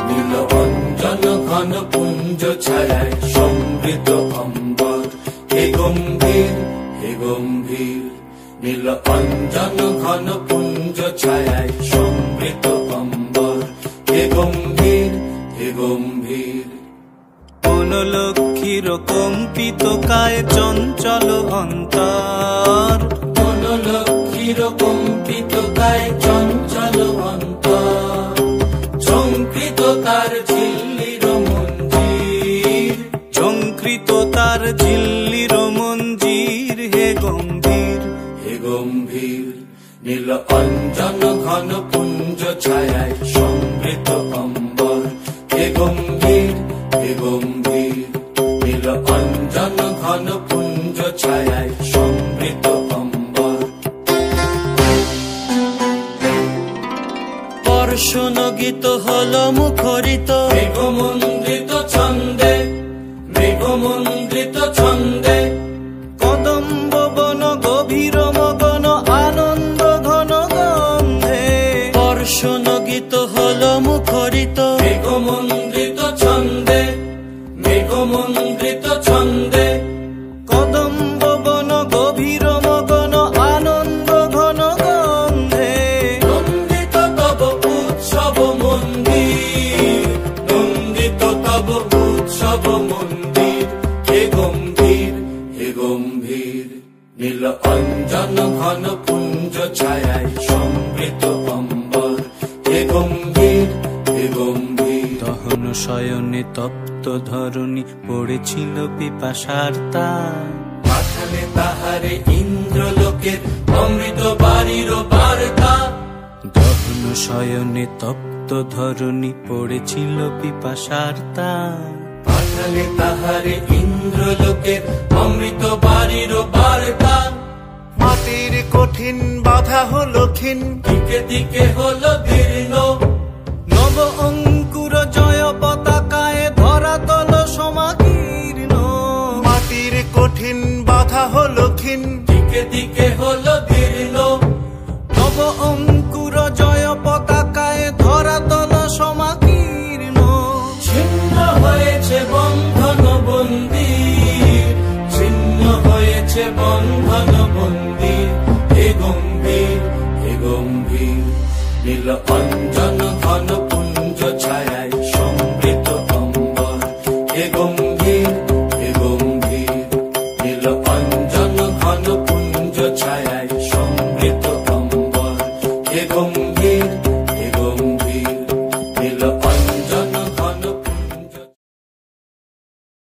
নীল অঞ্জন ঘন পুঞ্জ ছায়ায় সমৃত অম্বর, হে গম্ভীর হে গম্ভীর। নীল অঞ্জন ঘন পুঞ্জ ছায়ায় সমৃত অম্বর, হে গম্ভীর হে গম্ভীর। বনলক্ষ্মীর কম্পিত কায় চঞ্চল অন্তর, বনলক্ষ্মীর কম্পিত কায় চঞ্চল অন্তর। ঝঙ্কৃত তার ঝিল্লির মঞ্জির, ঝঙ্কৃত তার ঝিল্লির মঞ্জির, হে গম্ভীর হে গম্ভীর। নীল অঞ্জন ঘন পুঞ্জ ছায়ায় সমৃত অম্বর, হে গম্ভীর হে গম্ভীর। নীল অঞ্জন ঘন পুঞ্জ ছায়ায় সমৃত অম্বর। বর্ষণগীত হল মুখরিত মেঘমন্ডিত ছন্দে, মেঘমন্ডিত ছন্দে। কদম্ব বন গভীর মগন আনন্দ ঘন গন্ধে। বর্ষণগীত হল মুখরিত মেঘমন্ডিত ছন্দে, মেঘমন্ডিত ছন্দে। কদম্ব বন গভীর মগন আনন্দ ঘন গন্ধে। নন্দিত তব উৎসব মন্দির, নন্দিত তব উৎসব মন্দির, হে গম্ভীর হে গম্ভীর। নীল অঞ্জন ঘন পুঞ্জ ছায়ায় সমৃত অম্বর, হে গম্ভীর হে গম্ভীর। দহন শয়নে তপ্ত ধরণী পড়েছিল পিপাসার তার। পাঠালে তাহারে ইন্দ্রলোকের অমৃত বাড়ির বার্তা। দহন শয়নে তপ্ত ধরণী পড়েছিল পিপাসার তার। পাঠালে তাহারে ইন্দ্রলোকের অমৃত বাড়ির বার্তা। মাটির কঠিন বাধা হলো ক্ষীণ, দিকে দিকে হলো দীর্ণ, নব অঙ্কুর জয় পতাকায় ধরাতল সমাকীর্ণ। মাটির কঠিন বাধা হলো ক্ষীণ, দিকে দিকে হলো দীর্ণ। নব অঙ্কুর জয় পতাকায় ধরাতল সমাকীর্ণ। ছিন্ন হয়েছে বন্ধন বন্দির, ছিন্ন হয়েছে বন্ধন বন্দির, হে গম্ভীর হে গম্ভীর। নীল অঞ্জন ঘন পুঞ্জ ছায়ায় সমৃত অম্বর, হে গম্ভীর